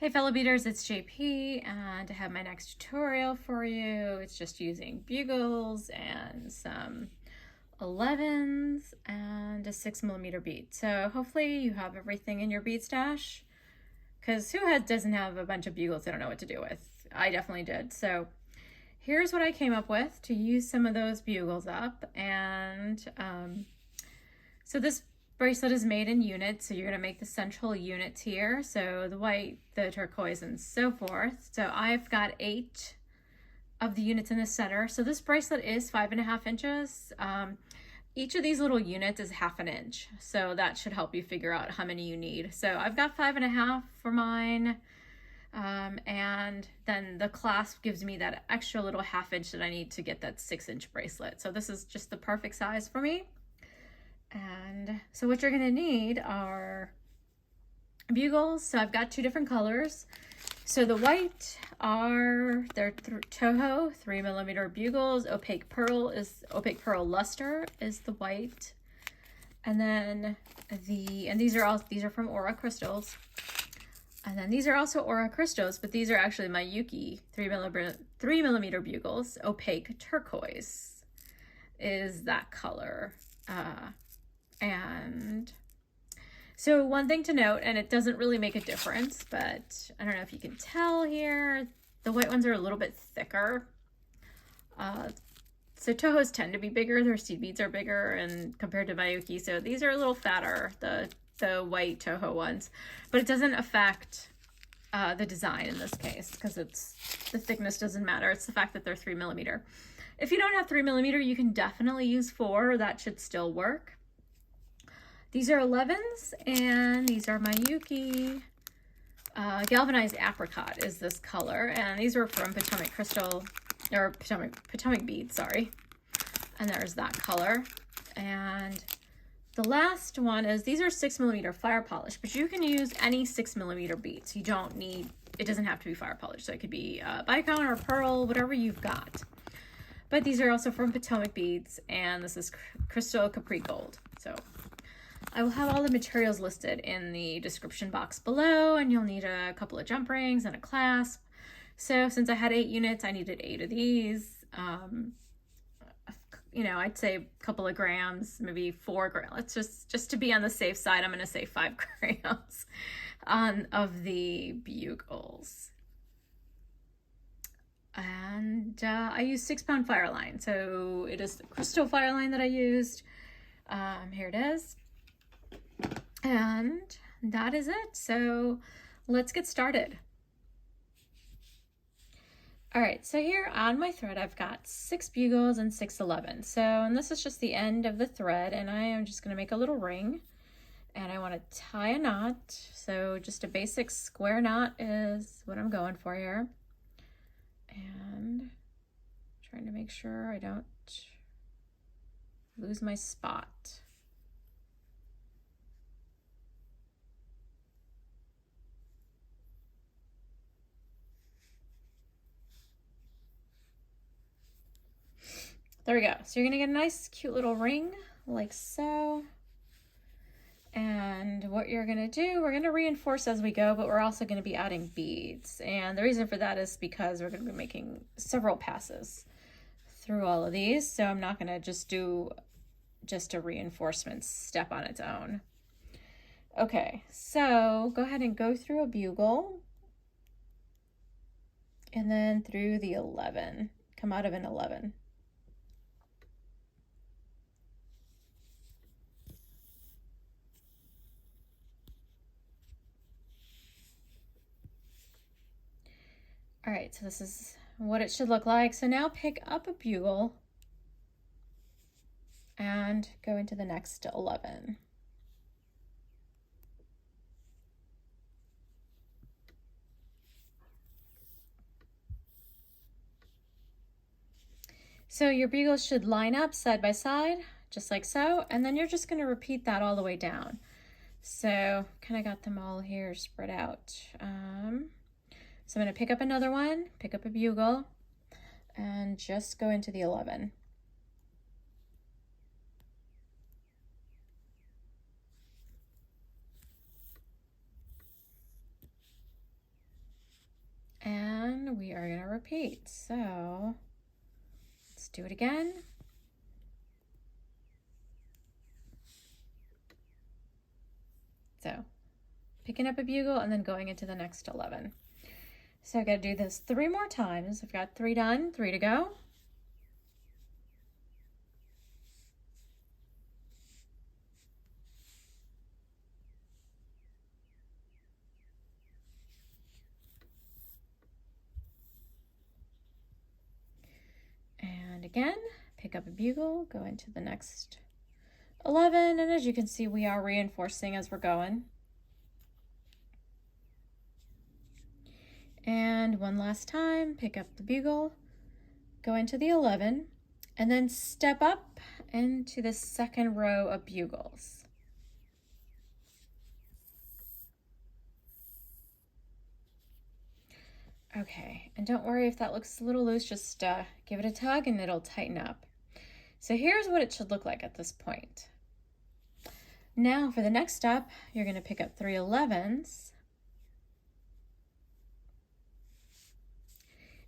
Hey fellow beaders, it's JP and I have my next tutorial for you. It's just using bugles and some 11s and a 6mm bead. So hopefully you have everything in your bead stash, because doesn't have a bunch of bugles they don't know what to do with? I definitely did. So here's what I came up with to use some of those bugles up. And so this bracelet is made in units, so you're going to make the central units here, so the white, the turquoise, and so forth. So I've got 8 of the units in the center. So this bracelet is 5.5 inches. Each of these little units is 1/2 inch, so that should help you figure out how many you need. So I've got 5.5 for mine, and then the clasp gives me that extra little 1/2 inch that I need to get that 6-inch bracelet. So this is just the perfect size for me. And so what you're going to need are bugles. So I've got 2 different colors. So the white are they're Toho 3mm bugles. Opaque pearl luster is the white. And then these are from Aura crystals. And then these are also Aura crystals, but these are actually Miyuki 3mm bugles. Opaque turquoise is that color. And so one thing to note, and it doesn't really make a difference, but I don't know if you can tell here, the white ones are a little bit thicker. So Tohos tend to be bigger, their seed beads are bigger and compared to Miyuki, so these are a little fatter, the white Toho ones, but it doesn't affect the design in this case, because the thickness doesn't matter. It's the fact that they're 3mm. If you don't have 3mm, you can definitely use 4. That should still work. These are 11s, and these are Miyuki Galvanized Apricot is this color, and these are from Potomac Crystal, or Potomac bead, sorry. And there's that color. And the last one is, these are 6mm fire polish, but you can use any 6mm beads. You don't need, it doesn't have to be fire polish, so it could be bicone or pearl, whatever you've got. But these are also from Potomac beads, and this is Crystal Capri gold. So I will have all the materials listed in the description box below, and you'll need a couple of jump rings and a clasp. So since I had 8 units, I needed 8 of these. You know, I'd say a couple of grams, maybe 4 grams. Let's just to be on the safe side, I'm going to say 5 grams of the bugles. And I used 6-pound fireline, so it is the crystal fireline that I used. Here it is. And that is it. So let's get started. All right, so here on my thread, I've got 6 bugles and 6 11s. So, and this is just the end of the thread, and I am just gonna make a little ring, and I wanna tie a knot. So just a basic square knot is what I'm going for here. And trying to make sure I don't lose my spot. There we go. So you're gonna get a nice cute little ring like so. And what you're gonna do, we're gonna reinforce as we go, but we're also gonna be adding beads. And the reason for that is because we're gonna be making several passes through all of these. So I'm not gonna just do a reinforcement step on its own. Okay, so go ahead and go through a bugle and then through the 11, come out of an 11. All right, so this is what it should look like. So now pick up a bugle and go into the next 11. So your bugles should line up side by side, just like so, and then you're just going to repeat that all the way down. So kind of got them all here spread out. So I'm going to pick up another one, pick up a bugle, and just go into the 11. we are going to repeat. So let's do it again. So picking up a bugle and then going into the next 11. So I got to do this 3 more times. I've got 3 done, 3 to go. And again, pick up a bugle, go into the next 11, and as you can see, we are reinforcing as we're going. And one last time, pick up the bugle, go into the 11, and then step up into the second row of bugles. Okay, and don't worry if that looks a little loose, just give it a tug and it'll tighten up. So here's what it should look like at this point. Now for the next step, you're going to pick up 3 11s.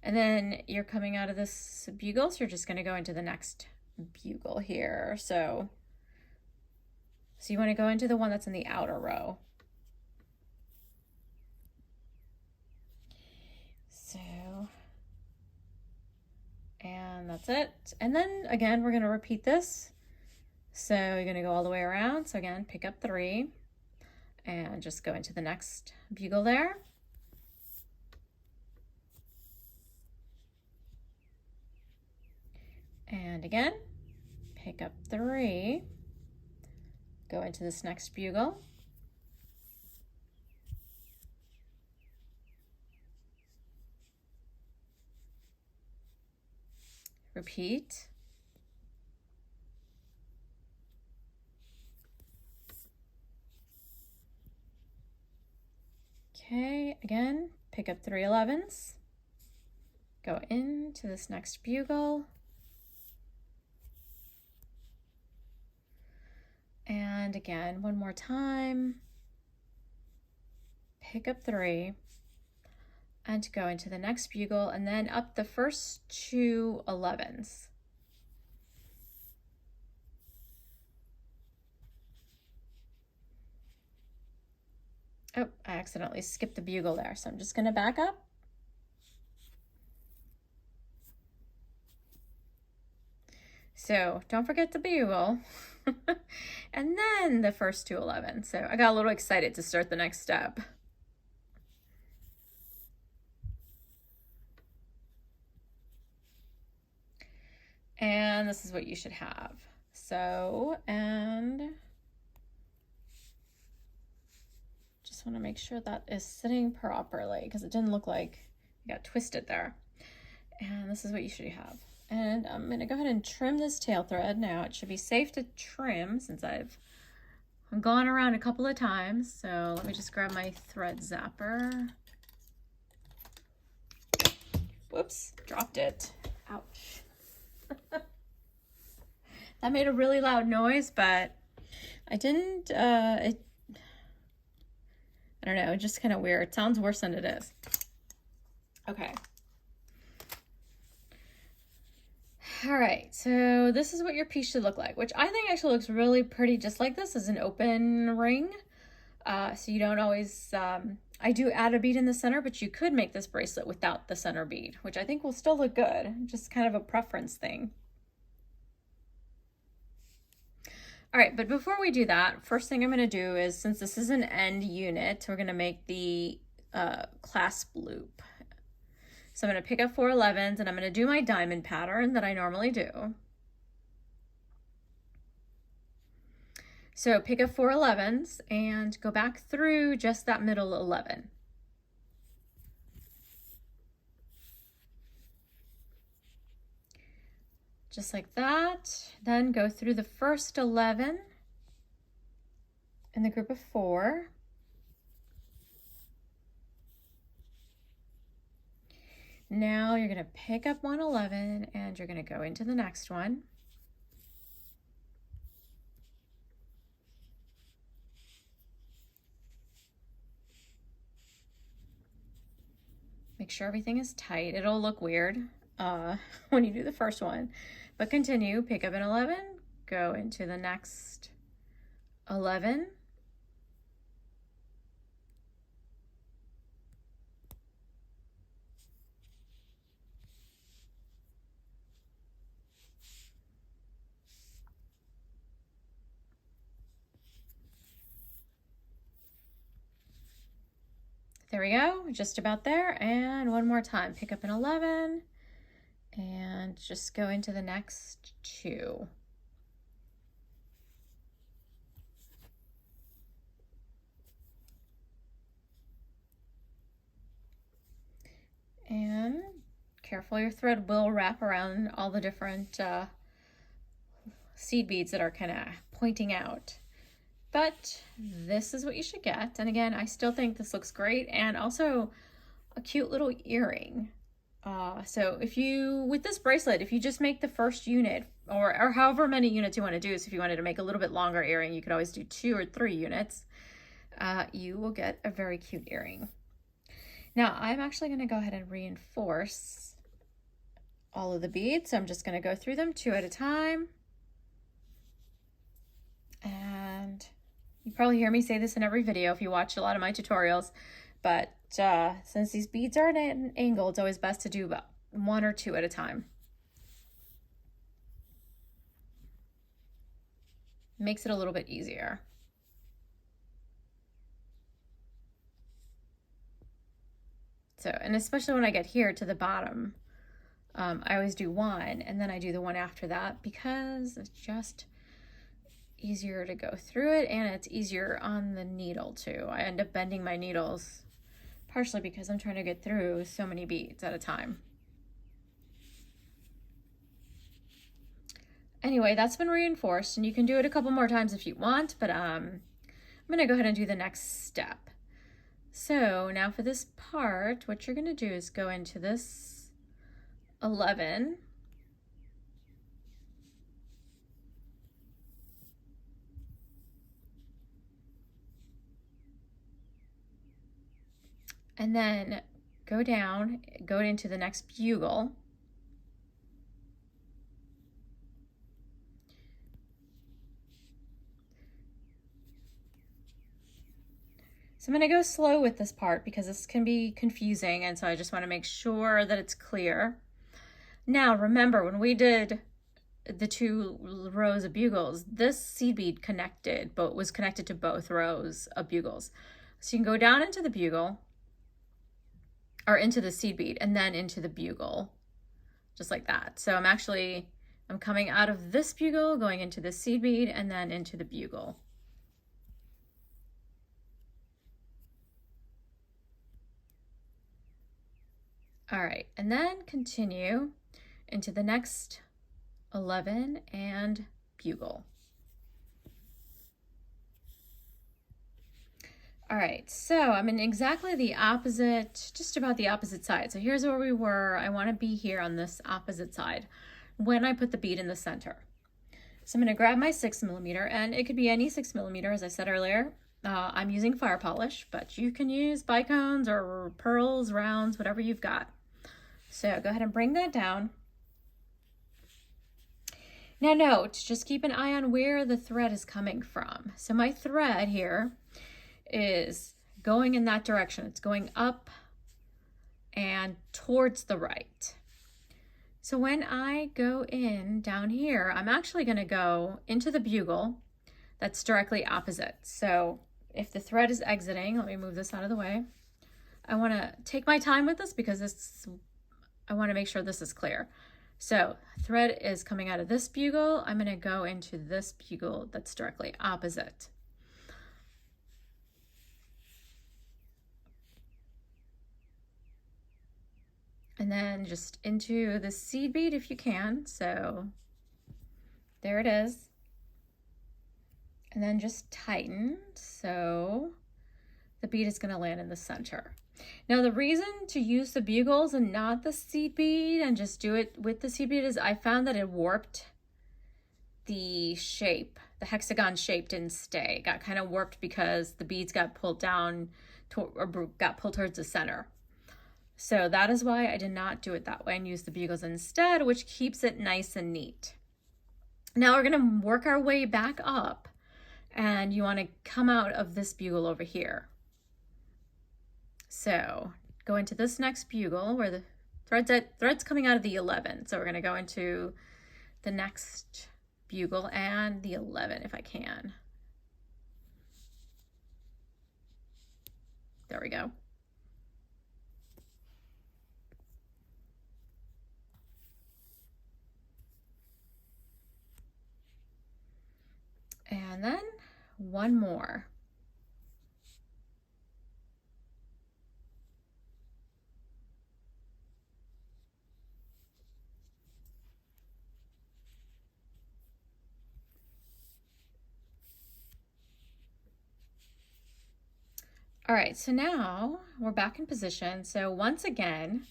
And then you're coming out of this bugle, so you're just going to go into the next bugle here. So you want to go into the one that's in the outer row. So, and that's it. And then again, we're going to repeat this. So you're going to go all the way around. So again, pick up 3 and just go into the next bugle there. And again, pick up 3, go into this next bugle. Repeat. Okay, again, pick up 3 11s, go into this next bugle, and again, one more time, pick up 3, and go into the next bugle, and then up the first 2 11s. Oh, I accidentally skipped the bugle there, so I'm just going to back up. So don't forget the bugle. And then the first 2 11s. So I got a little excited to start the next step. And this is what you should have. So, and just want to make sure that is sitting properly because it didn't look like it got twisted there. And this is what you should have. And I'm going to go ahead and trim this tail thread now. It should be safe to trim since I've gone around a couple of times. So let me just grab my thread zapper. Whoops, dropped it. Ouch. That made a really loud noise, but I didn't, I don't know, it's just kind of weird. It sounds worse than it is. Okay. All right, so this is what your piece should look like, which I think actually looks really pretty just like this as an open ring. So you don't always, I do add a bead in the center, but you could make this bracelet without the center bead, which I think will still look good, just kind of a preference thing. All right, but before we do that, first thing I'm going to do is, since this is an end unit, we're going to make the clasp loop. So I'm going to pick up 4 11s and I'm going to do my diamond pattern that I normally do. So pick up 4 11s and go back through just that middle 11. Just like that. Then go through the first 11 in the group of 4. Now you're going to pick up 1 11 and you're going to go into the next one. Make sure everything is tight. It'll look weird when you do the first one, but continue. Pick up an 11, go into the next 11, there we go, just about there. And one more time, pick up an 11 and just go into the next 2. And careful, your thread will wrap around all the different seed beads that are kind of pointing out. But this is what you should get. And again, I still think this looks great, and also a cute little earring. So if you, with this bracelet, if you just make the first unit, or however many units you want to do, so if you wanted to make a little bit longer earring, you could always do 2 or 3 units, you will get a very cute earring. Now I'm actually going to go ahead and reinforce all of the beads. So I'm just going to go through them 2 at a time. And you probably hear me say this in every video if you watch a lot of my tutorials, but since these beads are at an angle, it's always best to do about 1 or 2 at a time. Makes it a little bit easier. So, and especially when I get here to the bottom, I always do 1 and then I do the one after that, because it's just easier to go through it, and it's easier on the needle too. I end up bending my needles partially because I'm trying to get through so many beads at a time. Anyway, that's been reinforced, and you can do it a couple more times if you want, but I'm gonna go ahead and do the next step. So now for this part, what you're gonna do is go into this 11, and then go down, go into the next bugle, so I'm going to go slow with this part because this can be confusing, and so I just want to make sure that it's clear. Now remember, when we did the 2 rows of bugles, this seed bead connected, but was connected to both rows of bugles. So you can go down into the bugle, or into the seed bead, and then into the bugle, just like that. So I'm coming out of this bugle, going into the seed bead, and then into the bugle. All right, and then continue into the next 11 and bugle. All right, so I'm in exactly the opposite, just about the opposite side. So here's where we were. I want to be here on this opposite side when I put the bead in the center. So I'm going to grab my 6mm, and it could be any 6mm, as I said earlier. I'm using fire polish, but you can use bicones or pearls, rounds, whatever you've got. So go ahead and bring that down. Now note, just keep an eye on where the thread is coming from. So my thread here is going in that direction. It's going up and towards the right. So when I go in down here, I'm actually going to go into the bugle that's directly opposite. So if the thread is exiting, let me move this out of the way. I want to take my time with this because I want to make sure this is clear. So thread is coming out of this bugle. I'm going to go into this bugle that's directly opposite. And then just into the seed bead if you can. So there it is. And then just tighten so the bead is going to land in the center. Now the reason to use the bugles and not the seed bead and just do it with the seed bead is I found that it warped the shape. The hexagon shape didn't stay. It got kind of warped because the beads got pulled down or got pulled towards the center. So that is why I did not do it that way and use the bugles instead, which keeps it nice and neat. Now we're going to work our way back up, and you want to come out of this bugle over here. So go into this next bugle where the thread's coming out of the 11. So we're going to go into the next bugle and the 11 if I can. There we go. And then one more. All right, so now we're back in position. So once again,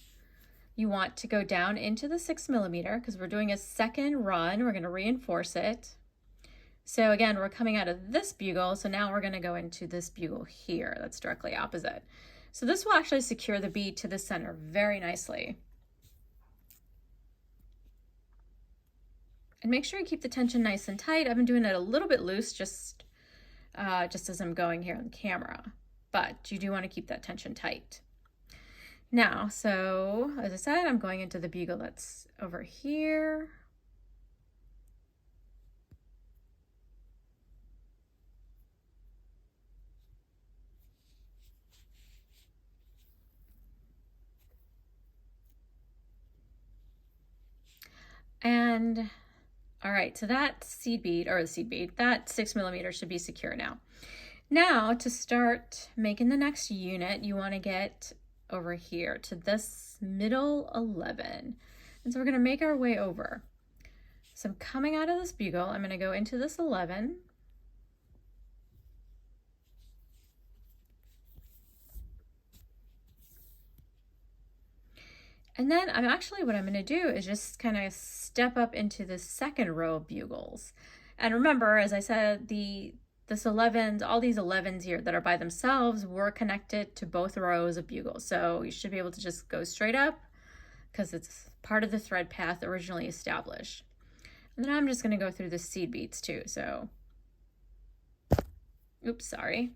you want to go down into the 6mm because we're doing a second run. We're going to reinforce it. So again, we're coming out of this bugle, so now we're going to go into this bugle here that's directly opposite. So this will actually secure the bead to the center very nicely. And make sure you keep the tension nice and tight. I've been doing it a little bit loose just as I'm going here on camera, but you do want to keep that tension tight. Now, so as I said, I'm going into the bugle that's over here. And all right, so that seed bead, that 6mm should be secure now. Now to start making the next unit, you want to get over here to this middle 11. And so we're going to make our way over. So I'm coming out of this bugle, I'm going to go into this 11. And then what I'm going to do is just kind of step up into the second row of bugles. And remember, as I said, this 11, all these 11s here that are by themselves were connected to both rows of bugles. So you should be able to just go straight up because it's part of the thread path originally established. And then I'm just going to go through the seed beads too. So, oops, sorry.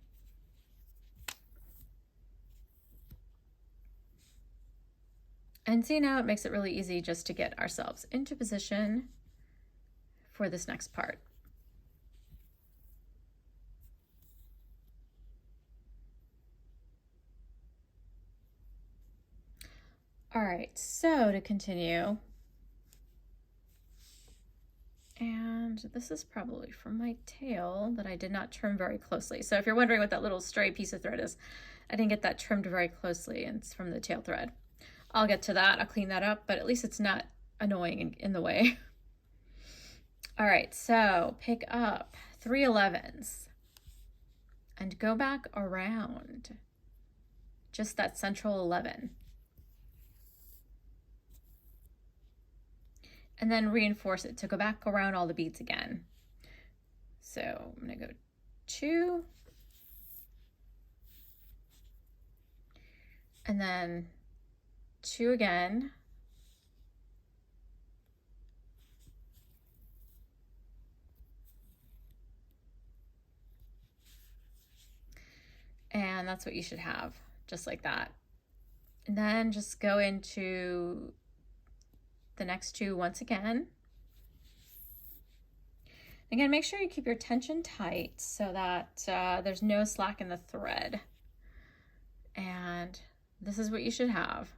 And see, now it makes it really easy just to get ourselves into position for this next part. All right, so to continue, and this is probably from my tail that I did not trim very closely. So if you're wondering what that little stray piece of thread is, I didn't get that trimmed very closely, and it's from the tail thread. I'll get to that, I'll clean that up, but at least it's not annoying in the way. All right, so pick up 3 11s and go back around just that central 11. And then reinforce it to go back around all the beads again. So I'm going to go 2. And then 2 again. And that's what you should have, just like that. And then just go into the next 2 once again. Again, make sure you keep your tension tight so that there's no slack in the thread. And this is what you should have.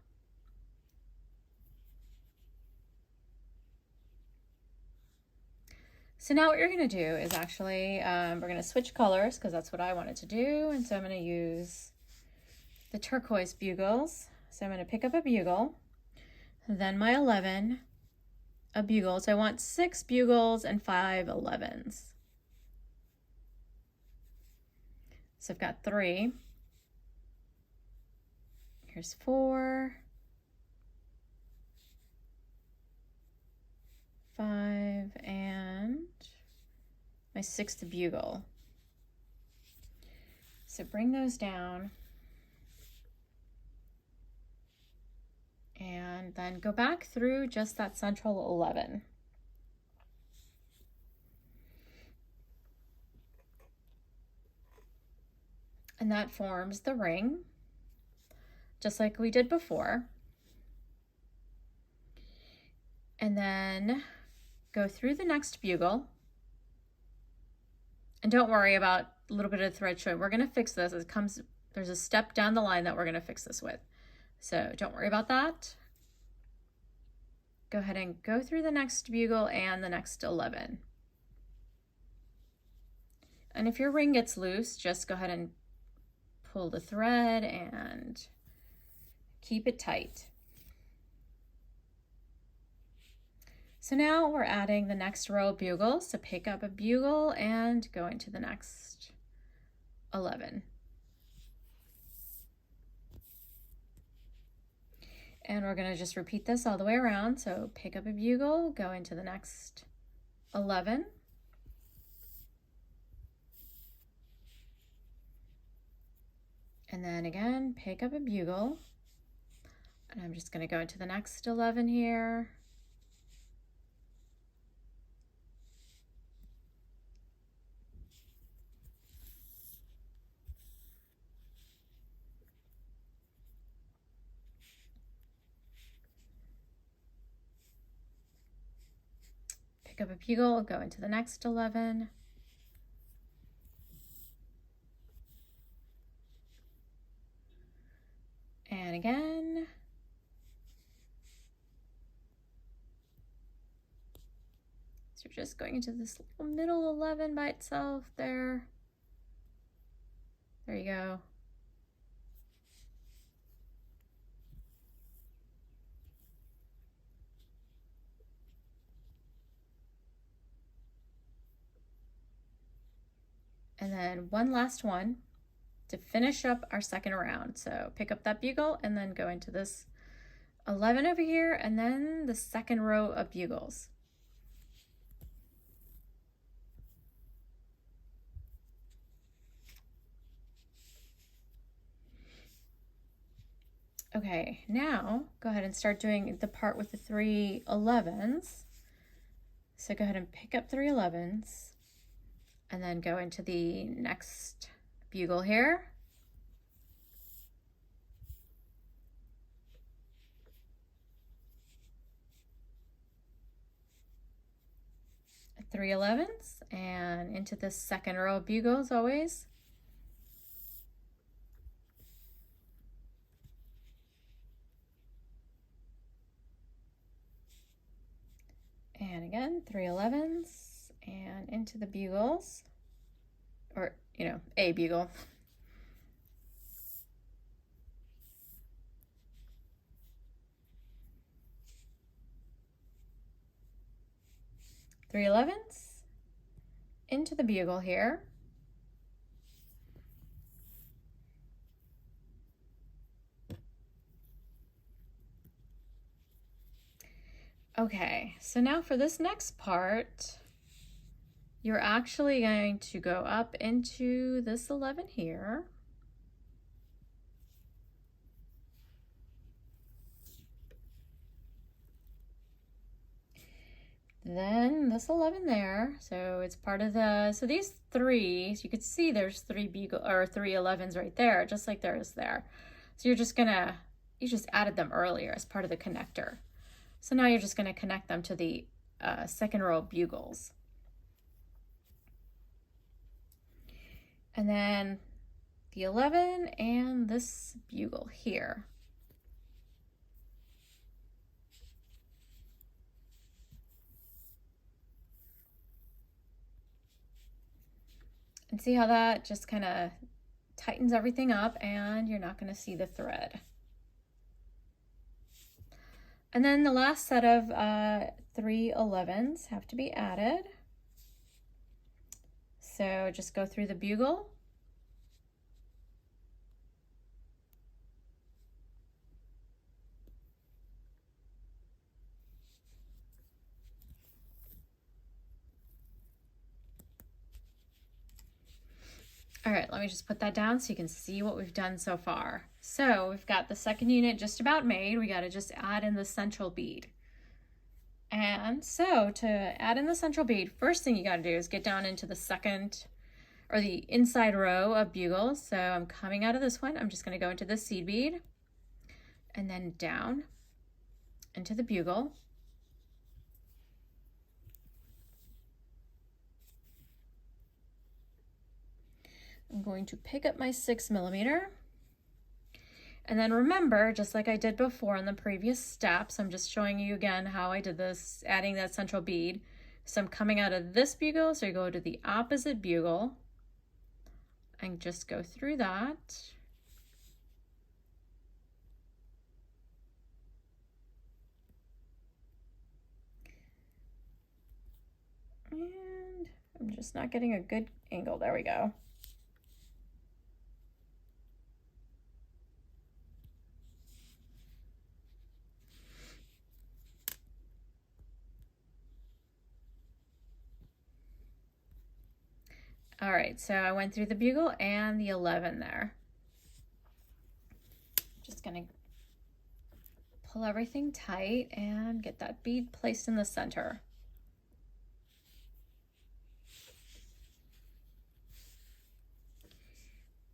So now what you're going to do is actually, we're going to switch colors because that's what I wanted to do. And so I'm going to use the turquoise bugles. So I'm going to pick up a bugle, then my 11, a bugle. So I want 6 bugles and 5 11s. So I've got 3. Here's 4, 5, and my 6th bugle. So bring those down. And then go back through just that central 11. And that forms the ring, just like we did before. And then go through the next bugle. And don't worry about a little bit of thread showing. We're gonna fix this. There's a step down the line that we're gonna fix this with. So don't worry about that. Go ahead and go through the next bugle and the next 11. And if your ring gets loose, just go ahead and pull the thread and keep it tight. So now we're adding the next row of bugles. So pick up a bugle and go into the next 11. And we're gonna just repeat this all the way around. So pick up a bugle, go into the next 11. And then again, pick up a bugle. And I'm just gonna go into the next 11 here. Pick up a bugle, go into the next 11. And again. So you're just going into this little middle 11 by itself there. There you go. And then one last one to finish up our second round. So pick up that bugle and then go into this 11 over here and then the second row of bugles. Okay, now go ahead and start doing the part with the 3 11s. So go ahead and pick up 3 11s and then go into the next bugle here. Three 11s and into the second row of bugles always. And again, 3 11s and into the bugles, or, you know, a bugle. Three 11s into the bugle here. Okay, so now for this next part, you're actually going to go up into this 11 here. Then this 11 there, so it's part of the, so these 3, so you could see there's 3 bugle or 3 11s right there, just like there is there. So you're just gonna, you just added them earlier as part of the connector. So now you're just gonna connect them to the second row of bugles. And then the 11 and this bugle here. And see how that just kind of tightens everything up and you're not going to see the thread. And then the last set of 3 11s have to be added. So just go through the bugle. All right, let me just put that down so you can see what we've done so far. so we've got the second unit just about made. We got to just add in the central bead. And so to add in the central bead, first thing you got to do is get down into the second or the inside row of bugles. So I'm coming out of this one. I'm just going to go into the seed bead and then down into the bugle. I'm going to pick up my 6mm. And then remember, just like I did before in the previous steps, I'm just showing you again how I did this, adding that central bead. So I'm coming out of this bugle, so you go to the opposite bugle and just go through that. And I'm just not getting a good angle. There we go. All right, so I went through the bugle and the 11 there. Just gonna pull everything tight and get that bead placed in the center.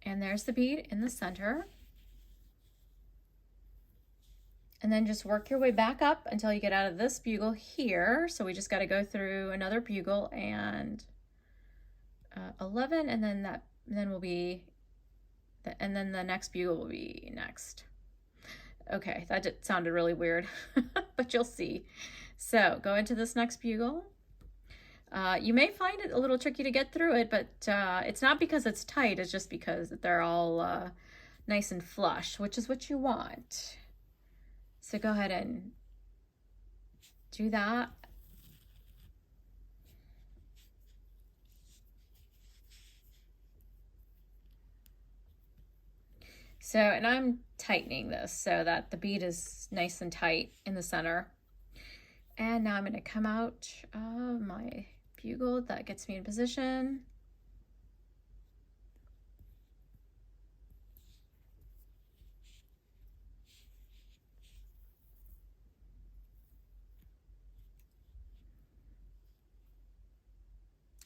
And there's the bead in the center. And then just work your way back up until you get out of this bugle here. So we just got to go through another bugle and 11, and then will be, and then the next bugle will be next. Okay, that sounded really weird, but you'll see. So go into this next bugle. You may find it a little tricky to get through it, but it's not because it's tight, it's just because they're all nice and flush, which is what you want. So go ahead and do that. So, and I'm tightening this so that the bead is nice and tight in the center. And now I'm going to come out of my bugle. That gets me in position.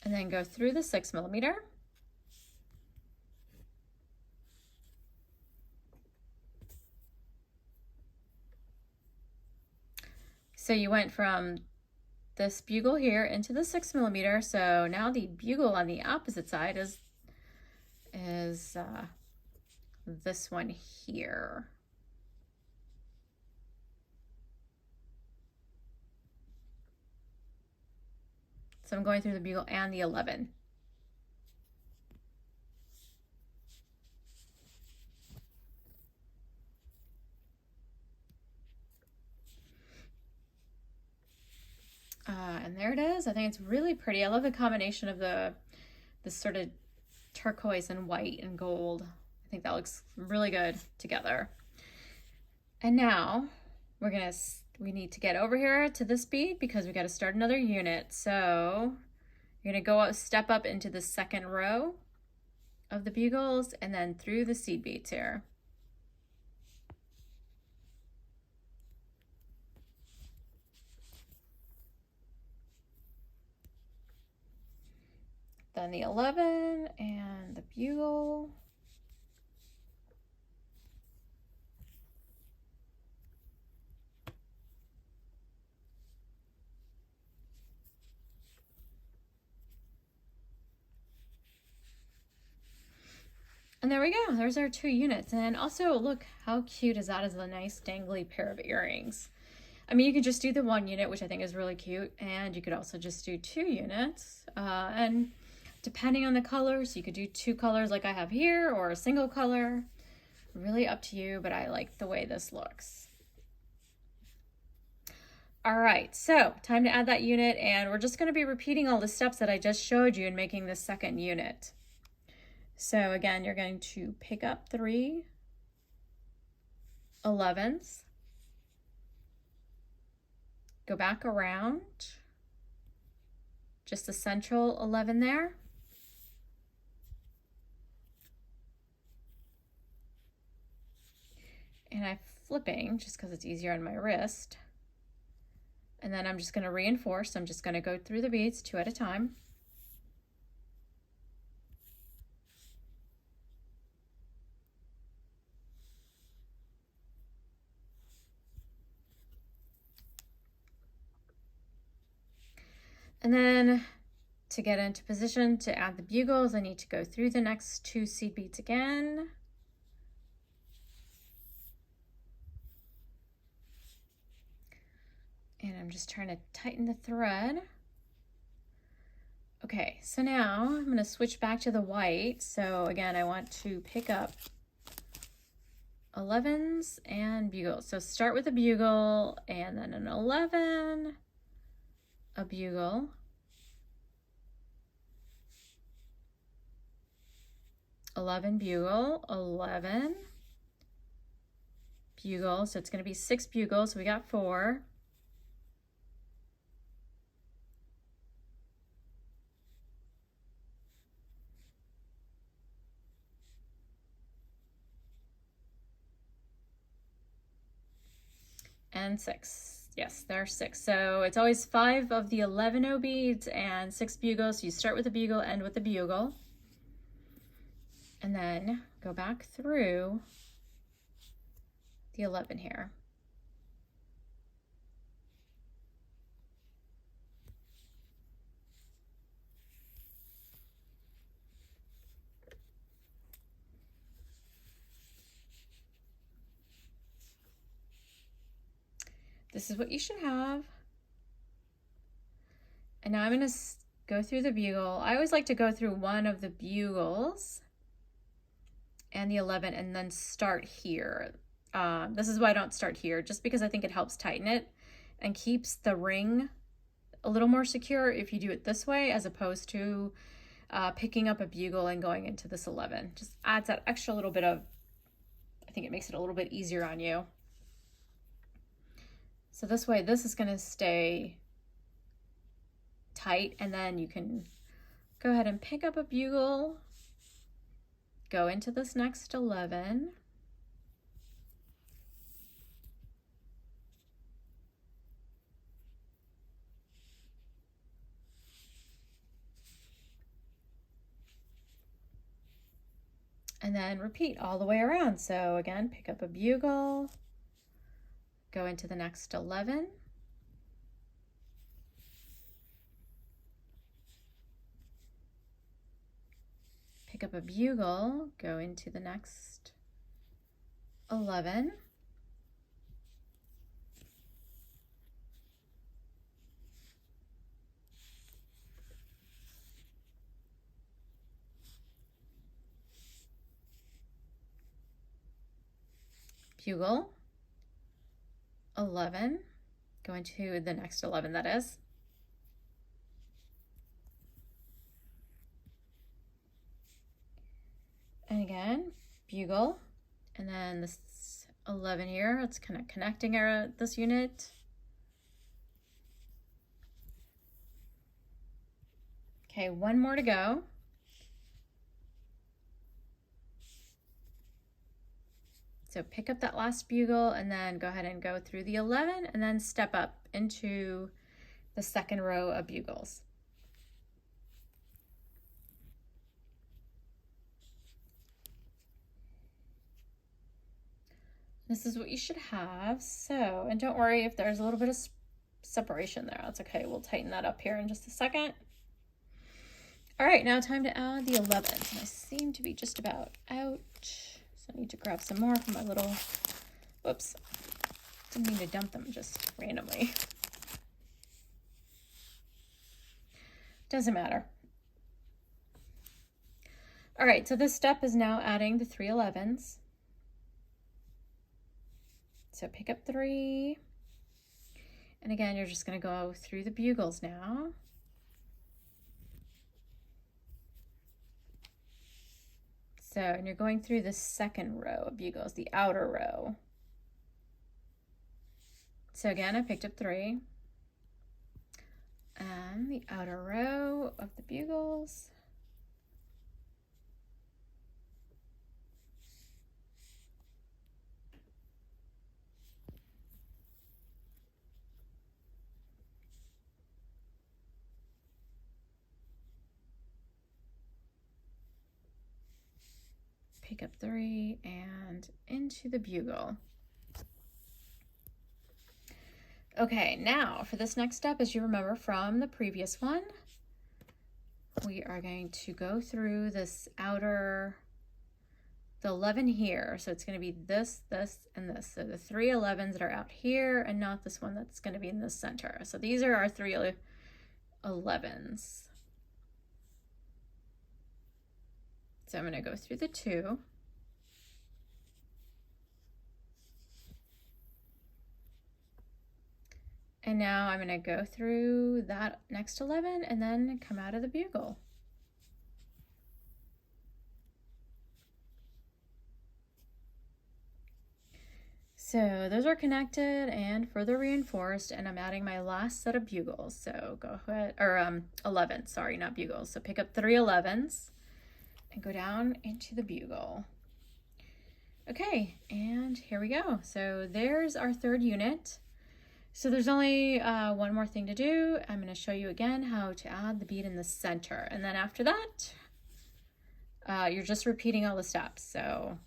And then go through the 6mm. So you went from this bugle here into the 6mm. So now the bugle on the opposite side is this one here. So I'm going through the bugle and the 11. And there it is. I think it's really pretty. I love the combination of this sort of turquoise and white and gold. I think that looks really good together. And now we need to get over here to this bead because we got to start another unit. So you're going to go up, step up into the second row of the bugles and then through the seed beads here. Then the 11 and the bugle. And there we go. There's our 2 units. And also look how cute is that as a nice dangly pair of earrings. I mean, you could just do the 1 unit, which I think is really cute. And you could also just do 2 units. And depending on the colors, you could do 2 colors like I have here or a single color. Really up to you, but I like the way this looks. All right, so time to add that unit, and we're just going to be repeating all the steps that I just showed you in making the second unit. So again, you're going to pick up 3 11s, go back around, just the central 11 there. and I'm flipping just because it's easier on my wrist. And then I'm just going to reinforce. I'm just going to go through the beads 2 at a time. And then to get into position to add the bugles, I need to go through the next 2 seed beads again. And I'm just trying to tighten the thread. Okay, so now I'm going to switch back to the white. So again, I want to pick up 11s and bugles. So start with a bugle and then an 11, a bugle, bugle, 11, bugle. So it's going to be 6 bugles. So we got 4. And 6. Yes, there are 6. So it's always 5 of the 11 O beads and 6 bugles. So you start with a bugle, end with a bugle. And then go back through the 11 here. This is what you should have. And now I'm going to go through the bugle. I always like to go through one of the bugles and the 11 and then start here. This is why I don't start here, just because I think it helps tighten it and keeps the ring a little more secure if you do it this way, as opposed to picking up a bugle and going into this 11. Just adds that extra little bit of, I think it makes it a little bit easier on you. So this way, this is going to stay tight, and then you can go ahead and pick up a bugle, go into this next 11, and then repeat all the way around. So again, pick up a bugle, go into the next 11, pick up a bugle, go into the next 11, bugle, 11, go into the next 11, that is. And again, bugle, and then this 11 here, it's kind of connecting this unit. Okay, 1 more to go. So pick up that last bugle and then go ahead and go through the 11 and then step up into the second row of bugles. This is what you should have. So, and don't worry if there's a little bit of separation there. That's okay. We'll tighten that up here in just a second. All right, now time to add the 11s. I seem to be just about out. So I need to grab some more from my little, whoops, didn't mean to dump them just randomly. Doesn't matter. All right, so this step is now adding the 3 11s. So pick up 3. And again, you're just going to go through the bugles now. So, and you're going through the second row of bugles, the outer row. So again, I picked up 3. And the outer row of the bugles. pick up 3 and into the bugle. Okay, now for this next step, as you remember from the previous one, we are going to go through this outer, the 11 here. So it's going to be this, this, and this. So the 3 11s that are out here and not this one that's going to be in the center. So these are our 3 11s. So I'm going to go through the 2. And now I'm going to go through that next 11 and then come out of the bugle. So those are connected and further reinforced, and I'm adding my last set of bugles. So go ahead, or 11, sorry, not bugles. So pick up 3 11s and go down into the bugle. Okay, and here we go. So there's our 3rd unit. So there's only one more thing to do. I'm going to show you again how to add the bead in the center. And then after that, you're just repeating all the steps. So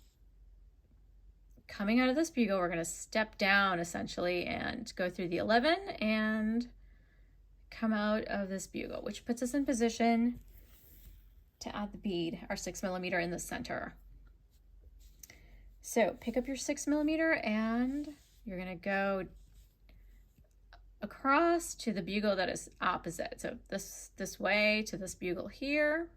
coming out of this bugle, we're going to step down essentially and go through the 11 and come out of this bugle, which puts us in position to add the bead, our 6 millimeter in the center. So pick up your 6 millimeter and you're going to go across to the bugle that is opposite. So this way to this bugle here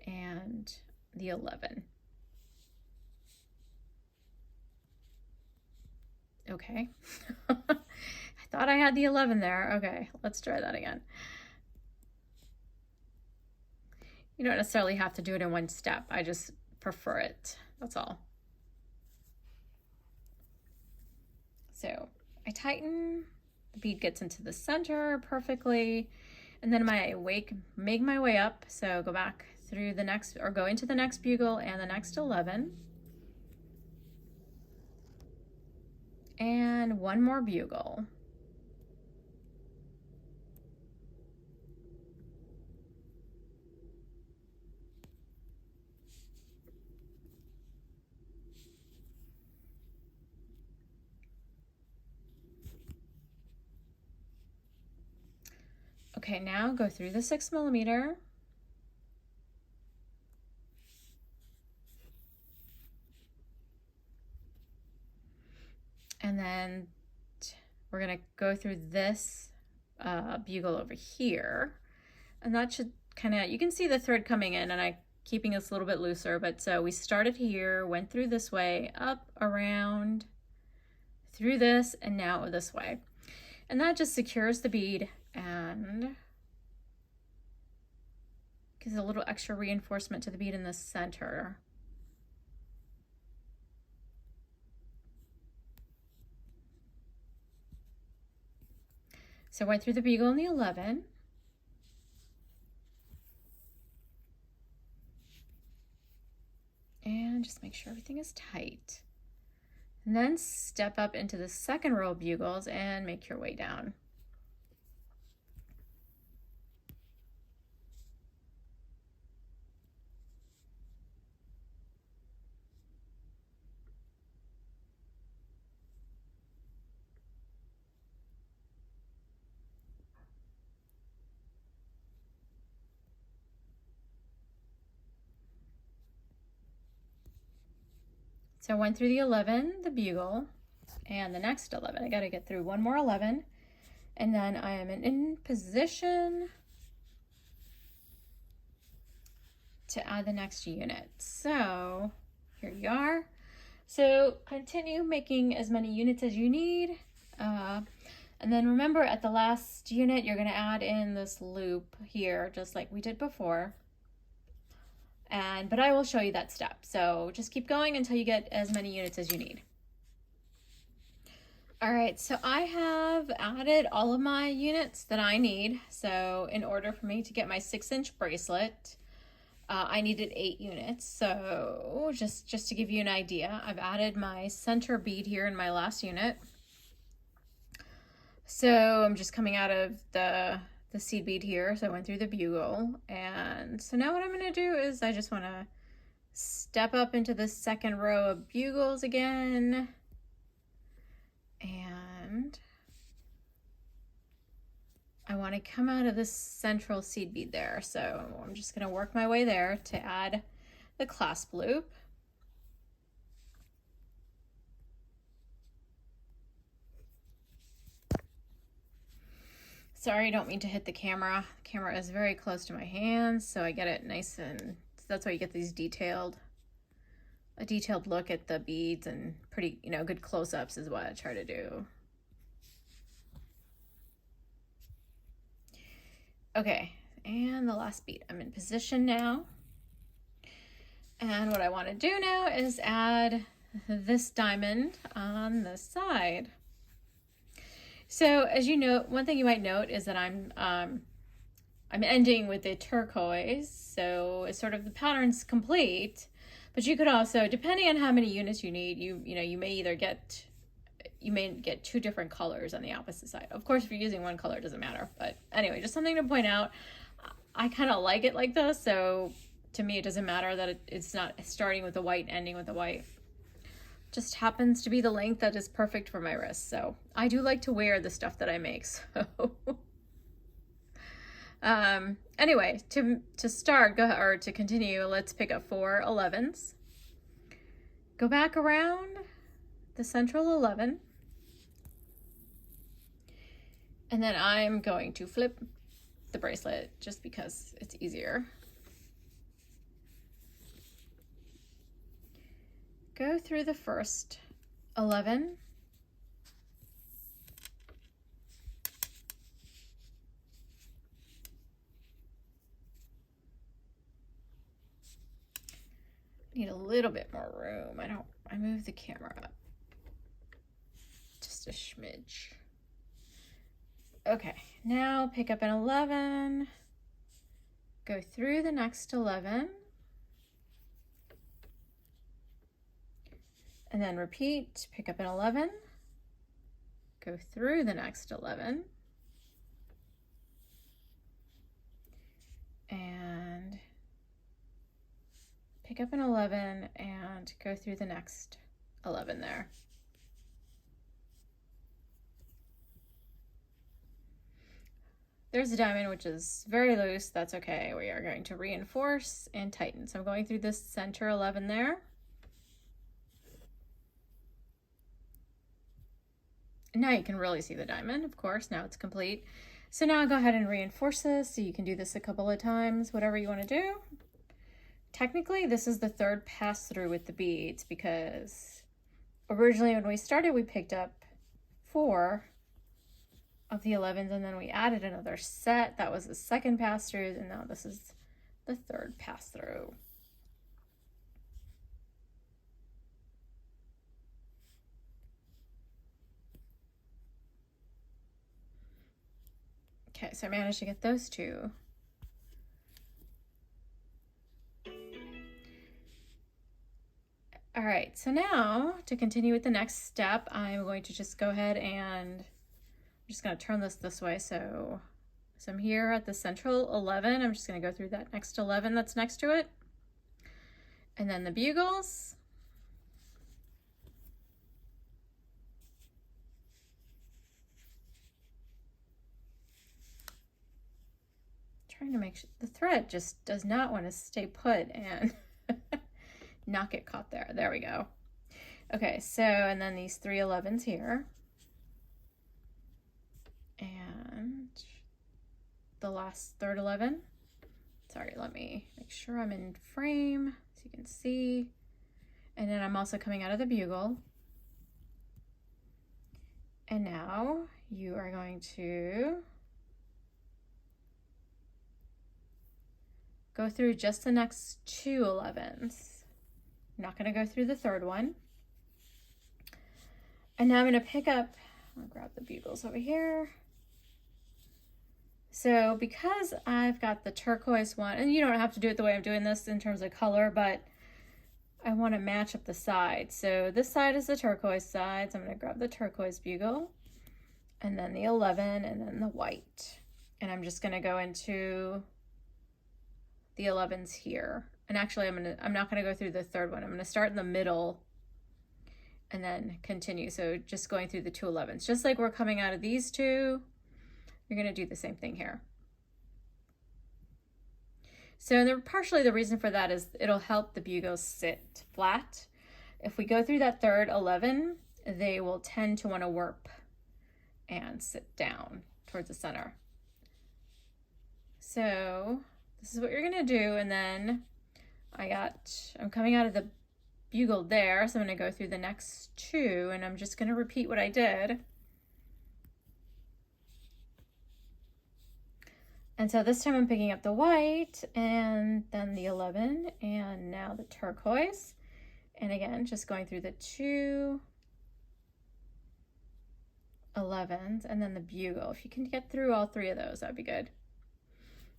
and the 11. Okay. I thought I had the 11 there. Okay, let's try that again. You don't necessarily have to do it in one step. I just prefer it. That's all. So I tighten, the bead gets into the center perfectly, and then make my way up. So go back through the next, or go into the next bugle and the next 11. And one more bugle. Okay, now go through the 6 millimeter. And then we're gonna go through this bugle over here. And that should kind of, you can see the thread coming in, and I'm keeping this a little bit looser, but so we started here, went through this way, up, around, through this, and now this way. And that just secures the bead and gives a little extra reinforcement to the bead in the center. So I went through the bugle in the 11. And just make sure everything is tight. And then step up into the second row of bugles and make your way down. So I went through the 11, the bugle, and the next 11. I got to get through one more 11, and then I am in position to add the next unit. So here you are. So continue making as many units as you need. And then remember, at the last unit, you're going to add in this loop here, just like we did before. But I will show you that step. So just keep going until you get as many units as you need. All right, so I have added all of my units that I need. So in order for me to get my 6-inch bracelet, I needed 8 units. So just to give you an idea, I've added my center bead here in my last unit. So I'm just coming out of the the seed bead here, so I went through the bugle. And so now what I'm going to do is I just want to step up into the second row of bugles again, and I want to come out of this central seed bead there. So I'm just going to work my way there to add the clasp loop. Sorry, I don't mean to hit the camera. The camera is very close to my hands, so I get it nice, and that's why you get these a detailed look at the beads, and pretty, you know, good close-ups is what I try to do. Okay, and the last bead. I'm in position now. And what I want to do now is add this diamond on this side. So as you know, one thing you might note is that I'm ending with the turquoise, so it's sort of the pattern's complete, but you could also, depending on how many units you need, you may get 2 different colors on the opposite side. Of course, if you're using one color, it doesn't matter, but anyway, just something to point out. I kind of like it like this, so to me it doesn't matter that it's not starting with the white, ending with the white. Just happens to be the length that is perfect for my wrist. So I do like to wear the stuff that I make. So anyway, to start, to continue, let's pick up 4 11s. Go back around the central 11. And then I'm going to flip the bracelet just because it's easier. Go through the first 11. Need a little bit more room. I moved the camera up just a smidge. Okay, now pick up an 11, go through the next 11, and then repeat, pick up an 11, go through the next 11, and pick up an 11 and go through the next 11 there. There's a diamond which is very loose. That's okay. We are going to reinforce and tighten. So I'm going through this center 11 there. And now you can really see the diamond, of course. Now it's complete. So now I'll go ahead and reinforce this. So you can do this a couple of times, whatever you want to do. Technically, this is the 3rd pass through with the beads, because originally when we started, we picked up 4 of the 11s, and then we added another set. That was the 2nd pass through, and now this is the 3rd pass through. Okay, so I managed to get those 2. All right, so now to continue with the next step, I'm going to just go ahead and I'm just going to turn this way. So I'm here at the central 11. I'm just going to go through that next 11 that's next to it. And then the bugles. Trying to make sure the thread just does not want to stay put and not get caught there. There we go. Okay, so, and then these 3 11s here. And the last 3rd 11. Sorry, let me make sure I'm in frame so you can see. And then I'm also coming out of the bugle. And now you are going to go through just the next 2 11s. I'm not going to go through the 3rd one. And now I'm going to pick up, I'll grab the bugles over here. So because I've got the turquoise one, and you don't have to do it the way I'm doing this in terms of color, but I want to match up the sides. So this side is the turquoise side, so I'm going to grab the turquoise bugle, and then the 11, and then the white. And I'm just gonna go into the 11s here. And actually I'm not gonna go through the third one. I'm gonna start in the middle and then continue. So just going through the 2 11s. Just like we're coming out of these two, you're gonna do the same thing here. So partially the reason for that is it'll help the bugles sit flat. If we go through that third 11, they will tend to want to warp and sit down towards the center. So this is what you're gonna do, and then I'm coming out of the bugle there, so I'm gonna go through the next 2, and I'm just gonna repeat what I did. And so this time I'm picking up the white and then the 11 and now the turquoise. And again, just going through the 2 11s and then the bugle. If you can get through all 3 of those, that'd be good.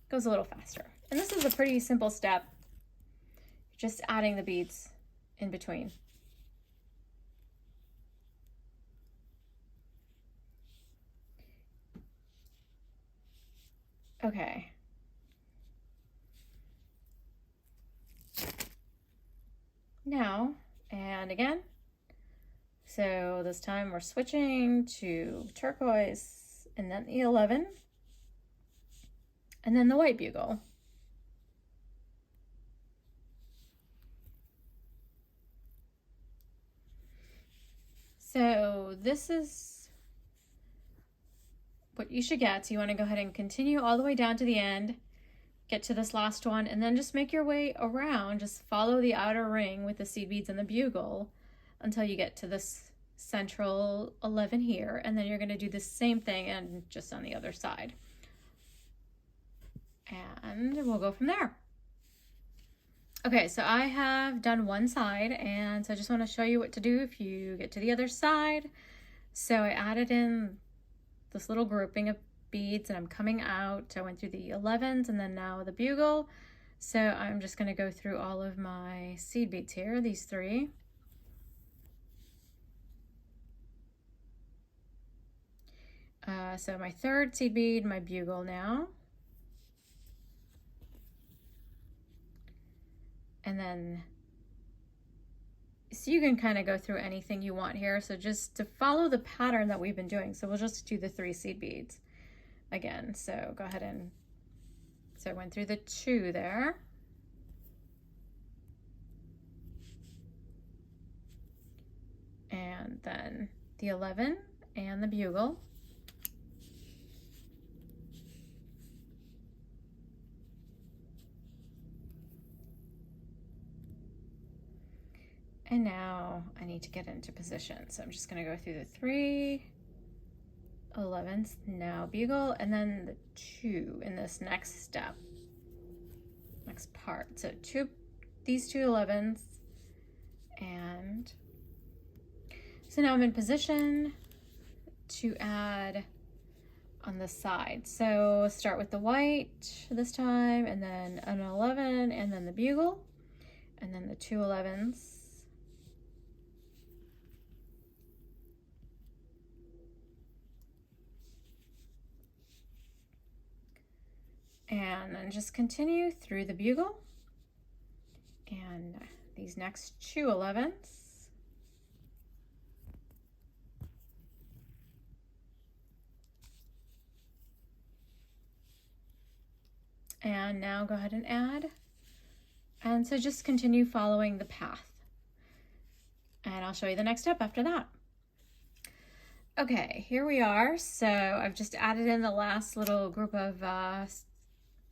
Goes a little faster. And this is a pretty simple step. Just adding the beads in between. Okay. Now, and again. So this time we're switching to turquoise and then the 11 and then the white bugle. So this is what you should get. So you want to go ahead and continue all the way down to the end, get to this last one, and then just make your way around. Just follow the outer ring with the seed beads and the bugle until you get to this central 11 here, and then you're going to do the same thing and just on the other side. And we'll go from there. Okay, so I have done one side, and so I just want to show you what to do if you get to the other side. So I added in this little grouping of beads and I'm coming out. I went through the 11s and then now the bugle. So I'm just going to go through all of my seed beads here, these 3. So my 3rd seed bead, my bugle now. And then, so you can kind of go through anything you want here. So just to follow the pattern that we've been doing. So we'll just do the 3 seed beads again. So go ahead and, so I went through the 2 there. And then the 11 and the bugle. And now I need to get into position. So I'm just gonna go through the 3 11s, now bugle, and then the 2 in this next step, next part. So these 2 11s, and so now I'm in position to add on the side. So start with the white this time, and then an 11, and then the bugle, and then the 2 11s. And then just continue through the bugle and these next 2 11s. And now go ahead and add. And so just continue following the path. And I'll show you the next step after that. Okay, here we are. So I've just added in the last little group of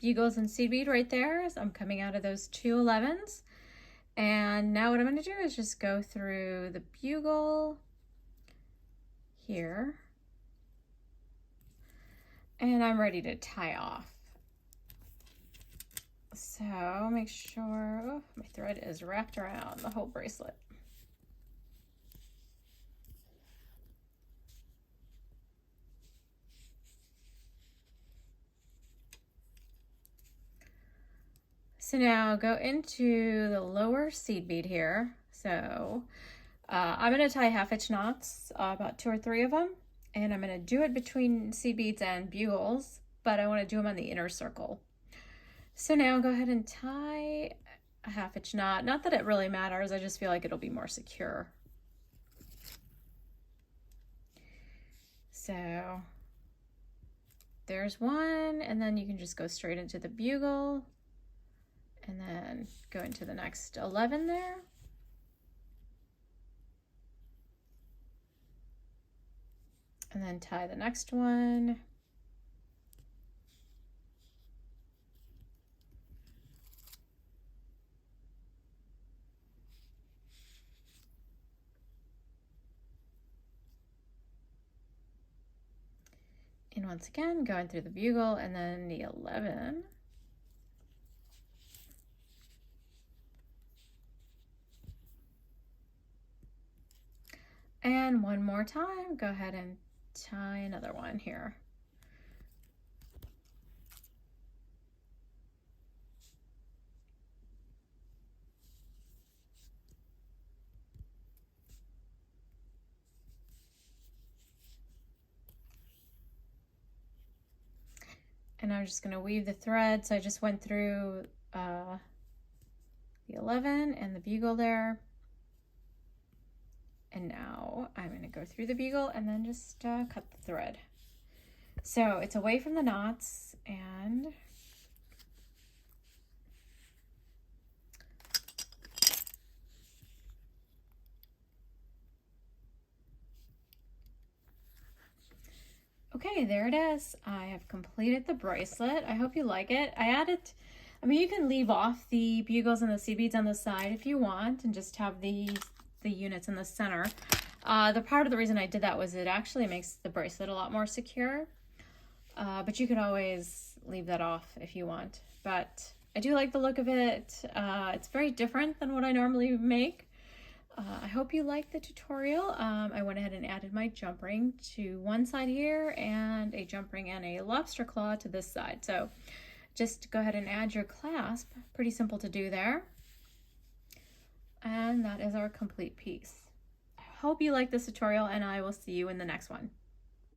bugles and seed bead right there. So I'm coming out of those 2 11s. And now what I'm going to do is just go through the bugle here. And I'm ready to tie off. So make sure my thread is wrapped around the whole bracelet. So now go into the lower seed bead here. So I'm going to tie 1/2 inch knots, about 2 or 3 of them, and I'm going to do it between seed beads and bugles, but I want to do them on the inner circle. So now go ahead and tie a 1/2 inch knot. Not that it really matters, I just feel like it'll be more secure. So there's one, and then you can just go straight into the bugle and then go into the next 11 there. And then tie the next one. And once again, going through the bugle and then the 11. And one more time, go ahead and tie another one here. And I'm just going to weave the thread. So I just went through the 11 and the bugle there. And now I'm going to go through the bugle and then just cut the thread. So it's away from the knots, and okay, there it is. I have completed the bracelet. I hope you like it. I mean, you can leave off the bugles and the seed beads on the side if you want and just have the units in the center. The part of the reason I did that was it actually makes the bracelet a lot more secure. But you could always leave that off if you want. But I do like the look of it. It's very different than what I normally make. I hope you liked the tutorial. I went ahead and added my jump ring to one side here and a jump ring and a lobster claw to this side. So just go ahead and add your clasp. Pretty simple to do there. And that is our complete piece. I hope you like this tutorial, and I will see you in the next one.